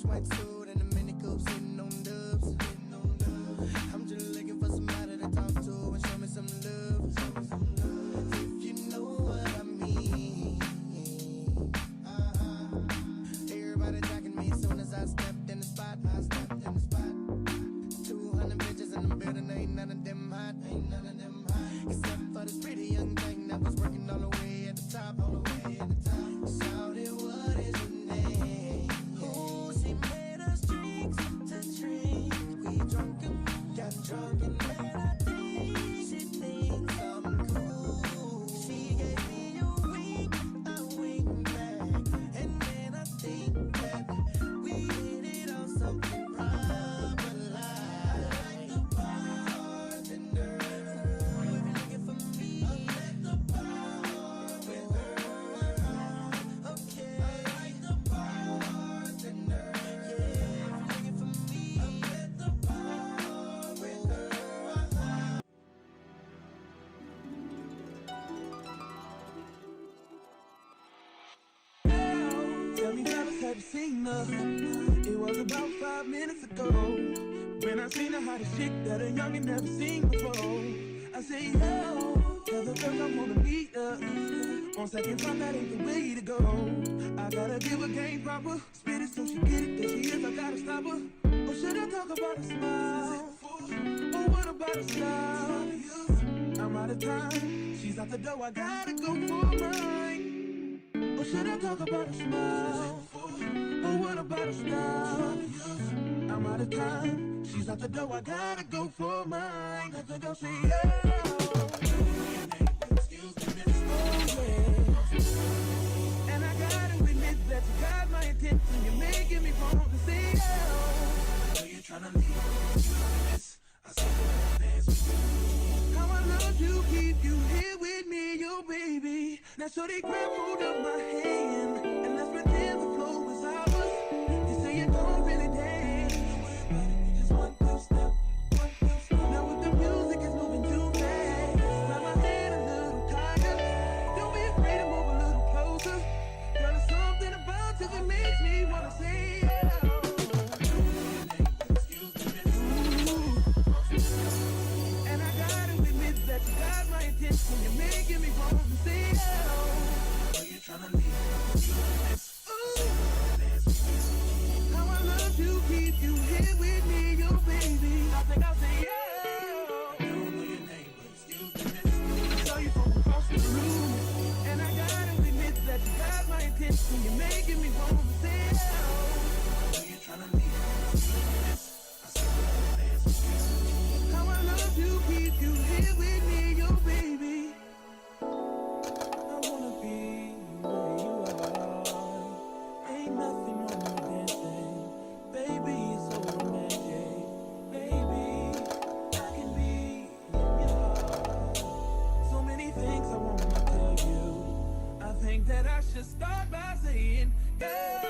white suit and a mini coupe sitting on dubs. I'm just looking for somebody to talk to and show me some love. If you know what I mean. Everybody jacking me as soon as I stepped in the spot. 200 bitches in the building, ain't none of them hot. Except for this pretty young thing that was working all the way at the top. Shouted, what is your name? Oh, she made us drink to drink. We drunk and got drunk and then I think she thinks I'm cool. She gave me a wink back, and then I think that we hit it on something proper like the bartender. If you're looking for me, I'm at the bar with her. Okay, I like the bartender. Yeah, if you're looking for me, I'm at the bar with her. Tell me, fellas, have you seen her? It was about 5 minutes ago when I seen the hottest chick that a youngin' never seen before. I say, yo, tell the girls I wanna meet her. On second thought, that ain't the way to go. I gotta give her game proper, spit it so she get it. There she is, I gotta stop her. Or should I talk about a smile? Or what about a style? I'm out of time, she's out the door, I gotta go for mine. Or should I talk about a smile? Or what about a style? I'm out of time, she's out the door, I gotta go for mine. Let the girl say, yeah. Excuse me, miss. Oh, yeah. And I gotta admit that you got my attention. You're making me want to say, oh. I know you're tryna leave, miss. I saw you dance with you. How I love to keep you here with me, yo, baby. Now, so they grab hold of my hand and let's pretend the flow is ours. You say you don't really dance. Just one, two step. Now with the music is moving too fast. Grab my hand a little tighter. Don't be afraid to move a little closer. Girl, there's something about you that makes me wanna say, yeah. And I gotta admit that you got my attention. You're making me want to say, oh. You're tryna leave. How I love to keep you here with me, yo, baby. I think I'll say, yeah. I don't know your name, but excuse me, miss. I saw you from across the room. And I gotta admit that you got my attention. You're making me want to say, oh. You're tryna leave. How I love to keep you here with me, yo, baby. I wanna be where you are. Ain't nothing wrong with dancing. Baby, it's so romantic. Baby, I can be in your heart. So many things I wanna tell you. I think that I should start by saying, yeah.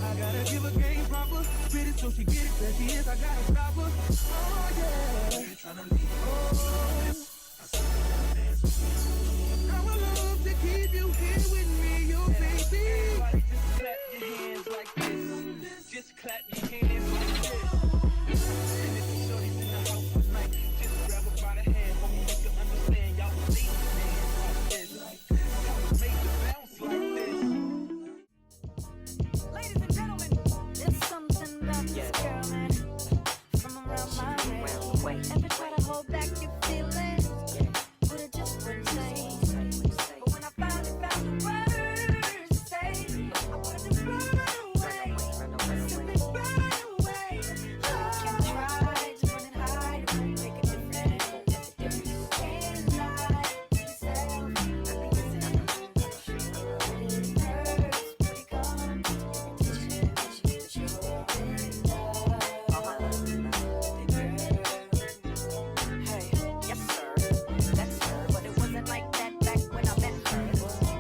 I gotta give her game proper, spit it so she get it. There she is, I gotta stop her. Oh yeah. You're tryna leave. Oh, how I love to keep you here with me, yo, baby. Everybody just clap your hands like this. Just clap your hands like this. And if the shorty's in the house tonight, just grab her by the hand. Homie, make her understand. Y'all leave your hands like this. Y'all make the bounce like this. Ladies and gentlemen, there's something about this girl, man, from around my way. Ever try to hold back your feelings, but it just wouldn't change. But when I finally found the words to say, I wanted to run away, simply run away. Oh, can try to run and hide, make a difference. Can't lie to yourself, it hurts, but it comes. Hey, yes sir, that's her. But it wasn't like that back when I met her.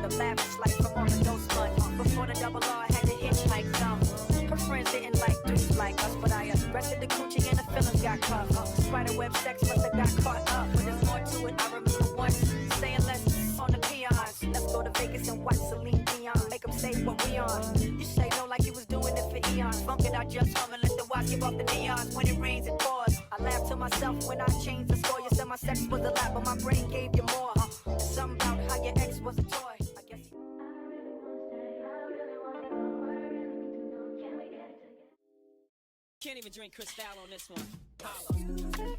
The lavish life from all the ghost mud. Before the double R had to hitchhike some. Her friends didn't like dudes like us, but I arrested the coochie and the feelings got cuffed. Spiderweb sex must have got caught up. But there's more to it. I remember once saying let's on the peons. Let's go to Vegas and watch Selena off the neons when it rains it pours. I laugh to myself when I change the score. You said my sex was a lot, but my brain gave you more. Something about how your ex was a toy. I guess. Can't even drink Cristal on this one. Holla.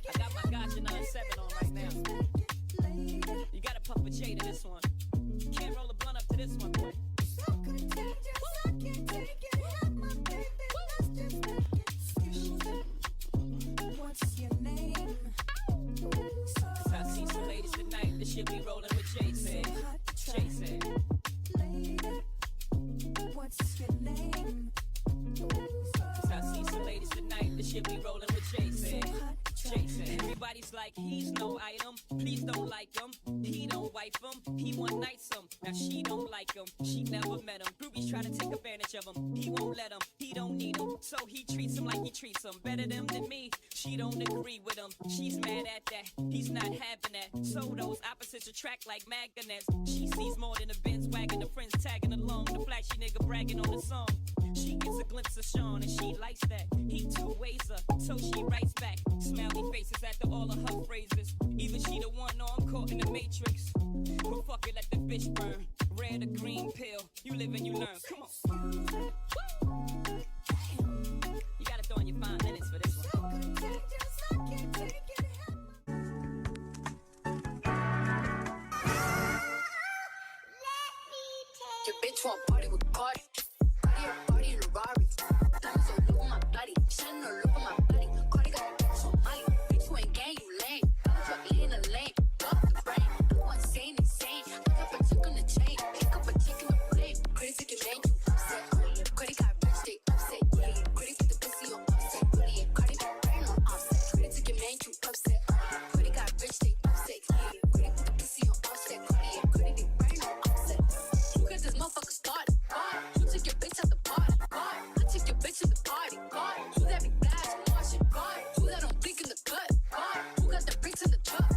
I got my Gotcha 97 on right now. You gotta puff a J to this one. Can't roll a blunt up to this one, boy. What's your name? Cause I see some ladies tonight that should be rolling with Jay said. Jay said. What's your name? Cause I see some ladies tonight that should be rolling with Jay said. Jay said. Everybody's like, he's no item. Please don't like him. He don't wife him. He one night some. Now she don't like him. She never met him. Ruby's trying to take advantage of him. He won't let him. He don't need him. So he treats him like he treats him. Better them than me. She don't agree with him. She's mad at that. He's not having that. So those opposites attract like magnets. She sees more than a Benz wagon. The friends tagging along. The flashy nigga bragging on the song. She gets a glimpse of Sean and she likes that. He two ways her, so she writes back. Smiley faces after all of her phrases. Either she the one or I'm caught in the matrix. But fuck it, let the bitch burn. Red or green pill, you live and you learn. Come on. You gotta throw in your 5 minutes for this one. Your bitch want party with Cardi. Party in a Rari. Diamonds all over my body. Shining all over my body. Cardi got a bitch on Molly. Bitch, you ain't gang, you lame. Diamonds drop in a lane. Off the brain. I want insane. Pick up a chick on the chain. Pick up a chick in the flame. Crazy can make you upset. Cardi got rich, they upset. Yeah, Cardi put the pussy on offset. Yeah, Cardi got brain on offset. Crazy can make you upset. Cardi got rich, they upset. Yeah, Cardi put the pussy on offset. Cardi big brain on offset. You got this motherfucker started. You took your bitch at the party. I took your bitch at the party. Who that big bad Martian? Who that don't blink in the cut? Who got the bricks in the truck?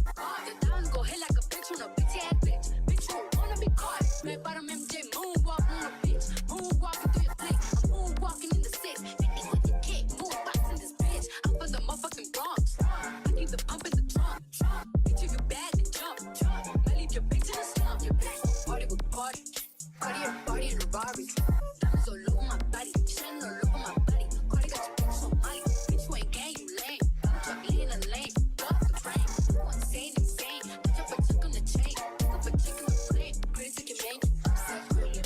Your diamonds go hit like a bitch on a bitch ass bitch. Bitch, you don't wanna be caught. Red bottom MJ, moonwalk on a bitch. Moonwalking through your flick. I'm moonwalking in the 6. Niggas with the kick. Moonbox in this bitch. I'm from the motherfucking Bronx. I keep the pump in the trunk. Bitch, if you bad, then jump. I leave your bitch in the slump. Your bitch won't party with party. Party in a Rari. Diamonds all over my body. Shining all over my body. Cardi got your bitch on Molly. Bitch, you ain't gang, you lame. I'm talking in a lane. Off the brain. You want insane. Pick up a chick on the chain. Pick up a chick in the flame. Crazy can make you upset.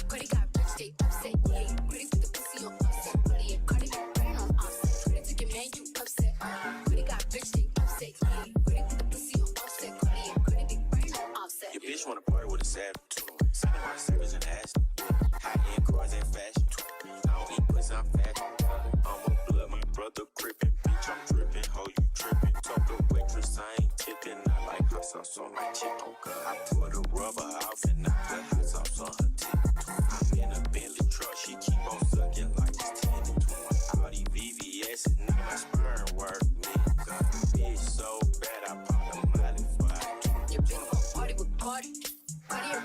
Cardi got rich, they upset. Yeah, Cardi put the pussy on offset. Yeah, Cardi got brain on offset. Crazy can make you upset. Cardi got rich, they upset. Yeah, Cardi put the pussy on offset. Cardi big brain on offset. Your bitch wanna party with a savage. Signing my savage and ass. High end cars and fashion. I don't eat pussy, I'm fat. I'm a blood, my brother crippin'. Bitch, I'm drippin', ho, you trippin'. Talk to waitress, I ain't tippin'. I like hot sauce on my chicken. I pour the rubber off and I put hot sauce on her tip. I'm in a Bentley truck, she keep on sucking like it's 10 and 20. All these VVS, nigga, my sperm work. Nigga, bitch so bad, I pop the molly for I Your bitch gon' party with Cardi.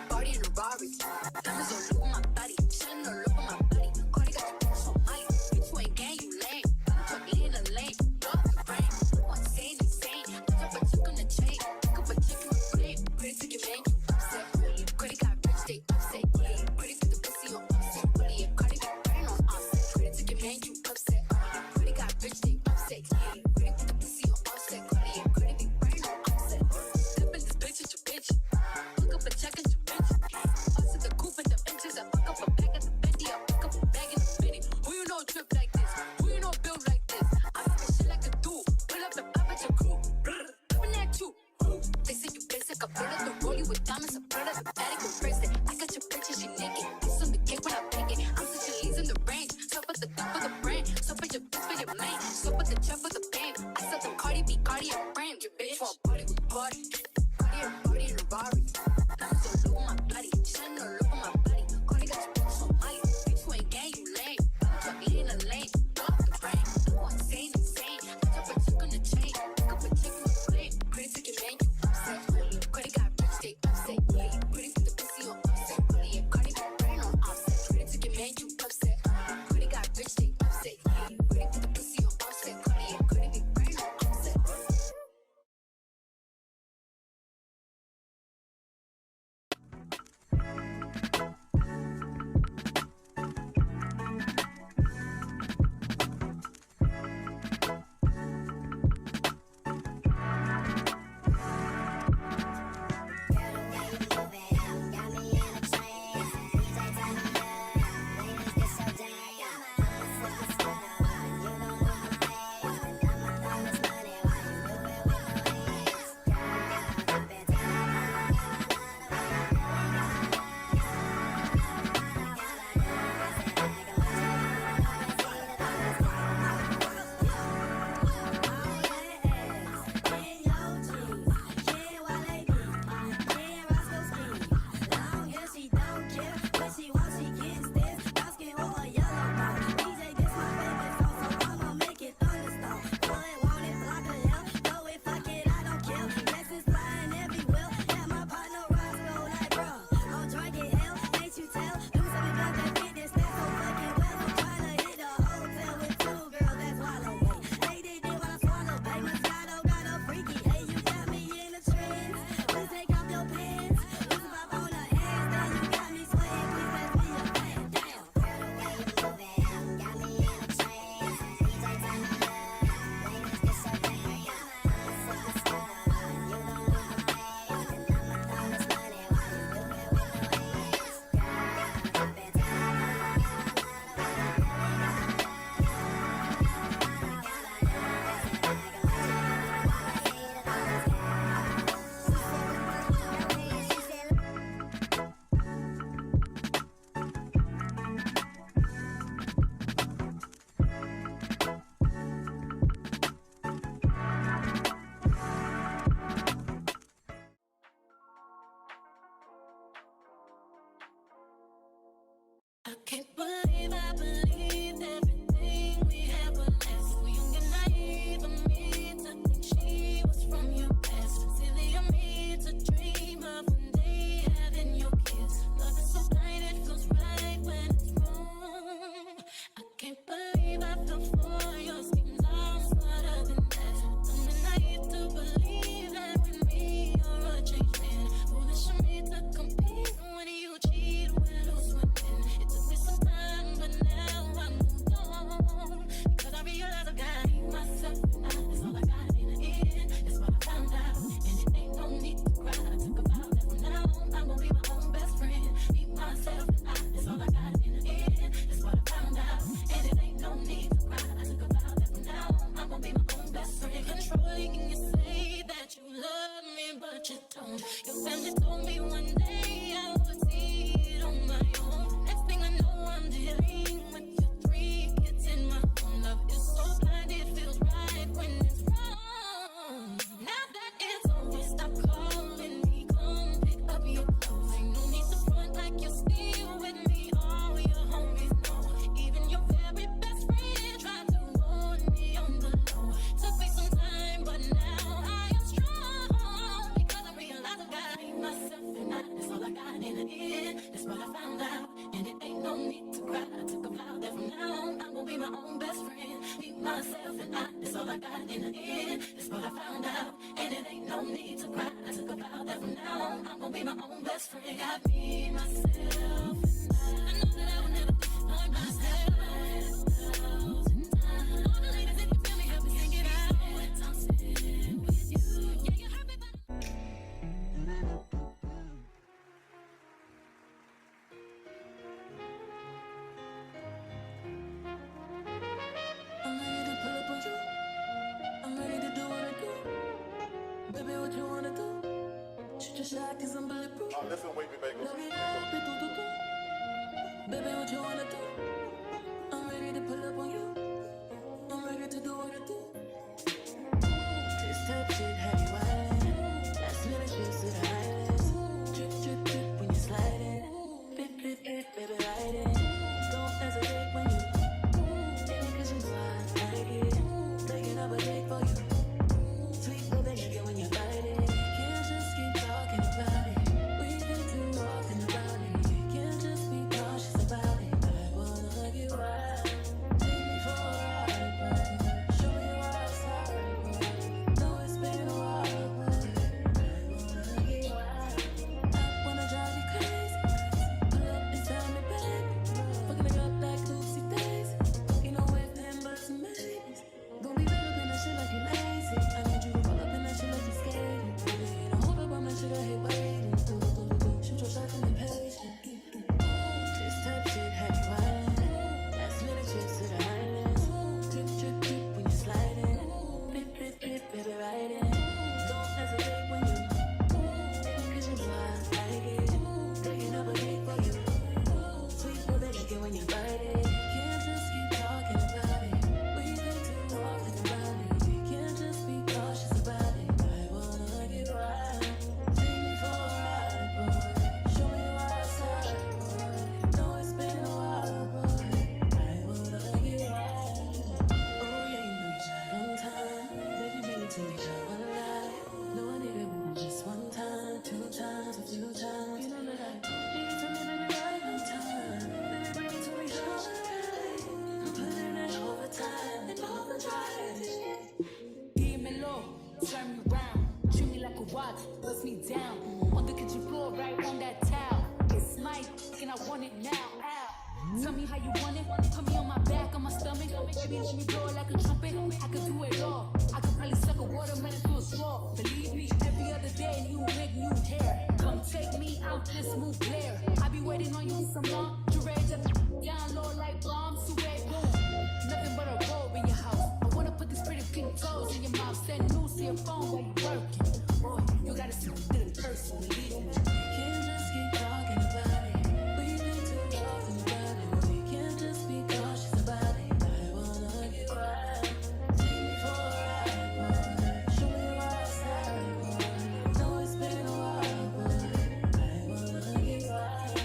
Party in a Rari. Diamonds all over my body. Shining all over my body. Cardi got your bitch on Molly. Bitch, you ain't gang, you lame. I'm talking in a lane. Off the brain. You want insane. Pick up a chick on the chain. Pick up a chick in the flame. Crazy can make you upset. Cardi got rich, they upset. Yeah, Cardi put the pussy on offset. Yeah, Cardi got brain on offset. Crazy can make you upset. Cardi got rich, they upset. Yeah, Cardi put the pussy on offset. Cardi big brain on offset. Step in this bitch at your bitch. Look up a check at your bitch. Us at the coupe at the benches. I fuck up a bag at the Bendy. I fuck up a bag in the Benny. Who you know trip like this? Who you know build like this? I'm poppin' shit like a dude. Pull up and pop at your crew. Coming at you. They say you basic. I pull up the rollie with diamonds. I pull up the paddock and bracelet. I got your bitch and she naked. Ice on the cake when I bake it. I'm such a leads in the range. So put the dick for the brain. So put your bitch for your main. So put the trap for the game. I said them Cardi B, Cardi and brand. Your bitch want party with Cardi. Party in a Rari. Diamonds all over my body. Shining all over my body. Cardi got your bitch on Molly. Bitch, you ain't gang, you lame. I'm talking in a lane. all I got in the end. That's what I found out, and it ain't no need to cry. I took a vow that from now on, I'm gonna be my own best friend. Got me, myself, and I know that I will never find myself. All the ladies, if you feel me, help me sing it out. I'm sitting with you. Yeah, you heard me, but I'm ready to pull up on you. I'm ready to do what I do. Baby, what you wanna do? Shoot your shot, cause I'm bulletproof. Listen, wait, me back. Love it up, baby, what you wanna do? I'm ready to pull up on you. I'm ready to do what I do. This type shit had you wildin'. Last minute shit to the highlights. Drip, drip, drip when you sliding. Flip, flip, flip, baby, ride it. Don't hesitate when you take me cause you know I like it. Taking up a dick for you. Sweet baby, nigga, when you bite it. Can't just keep talking about it. We've been too often about it. Can't just be cautious about it. I wanna get wild. Take me for a ride, boy. Show me your outside, boy. Know it's been a while, boy. I wanna get wild. I wanna drive you crazy. Pull up inside me, baby. Fucking it up like oopsie daisy. You know it's them but some maybes. Don't be wrapped up in that shit like you lazy. I need you to roll up in that shit like you skating. Don't hold up on my shit, I hate waiting. Shoot your shot and be patient. This type shit had you wildin'. Last minute shit to the highlands. Drip, drip, drip when you sliding. Flip, flip, flip, baby, ride it. Don't hesitate when you take me cause you know I like it. Taking up a dick for you. Sweet boy, they like it when you bite it. Can't just keep talking about it. We've been too often about it. Can't just be cautious about it. I wanna get wild. Take me for a ride, boy. Show me your outside, boy. Know it's been a while, boy. I wanna get wild. Oh yeah, you know you tried one time. Baby, bring it to me, try one lie. No, I need it just one time, two times, a few times. You know that I need it to me, baby, right on time. Baby, bring it to me, try one lie. I'm putting in overtime and overdrive. give me low, turn me round, treat me like a watch, bust me down. On the kitchen floor, right on that towel. It's my and I want it now. Ow. Tell me how you want it. Put me on my back, on my stomach. Baby, let me blow it like a trumpet. I could do it all. I could probably suck a watermelon through a straw. Believe me, every other day, new wig, new hair. Come take me out this smooth glare. I be waiting on you some long. You ready to down low like bombs to red boom. Nothing but a robe in your house. I wanna put these pretty pink toes in your mouth. Send news to your phone while you working. Boy, you gotta see the person. Believe me. Can't just keep talking about it. We've been too often about it. We can't just be cautious about it. I wanna get wild. Take me for a ride, boy. Show me your outside, boy. Know it's been a while, boy. I wanna get wild.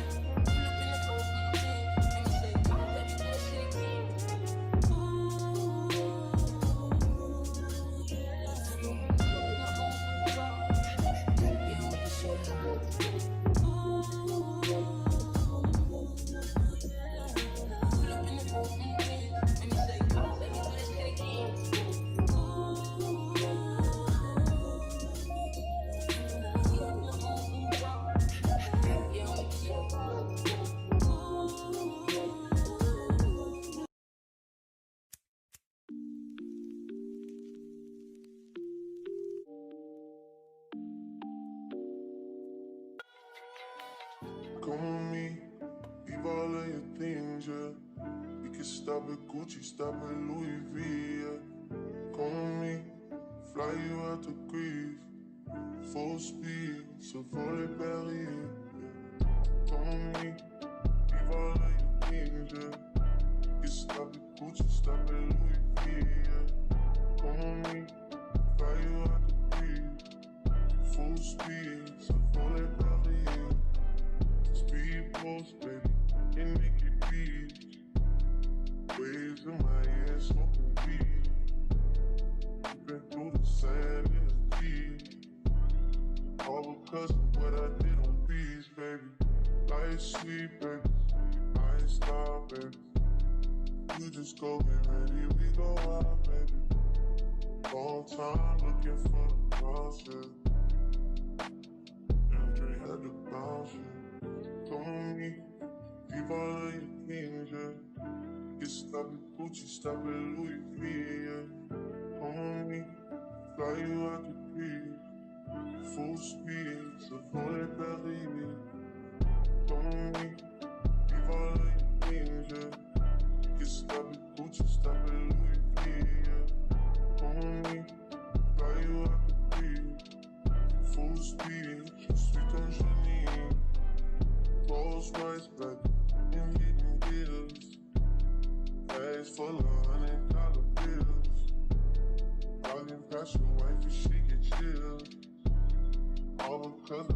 Come with me, leave all of your things, yeah. We can stop at Gucci, stop at Louis V, yeah. Come with me, fly you out to Greece, full speed, so volley Paris, yeah. Come with me, leave all of your things, yeah. We can stop at Gucci, stop at Louis V, yeah. Come with me, fly you out to Greece, full speed, so volley Paris, yeah. Speed post, baby, and make it beat. Waves in my ass, smoking weed. Been through the saddest deed. All because of what I did on beats, baby. Life's sweet, baby. I ain't stop, baby. You just go get ready, we go out, baby. Long time looking for the bounce, yeah. Andre had to bounce, yeah. Come on me, leave all of your things, yeah. Get stop at Gucci, stop at Louis V, yeah. Come on me, fly you out the breeze. Full speed, so pour les Paris. Come on me, leave all of your things, yeah. Get stop at Gucci, stop at Louis V, yeah. Come on me, fly you out the breeze. Full speed, sweet on Janine. Rolls Royce back in hidden gears. Bags full of $100 bills. Walking past your wife and she get chilled. All because I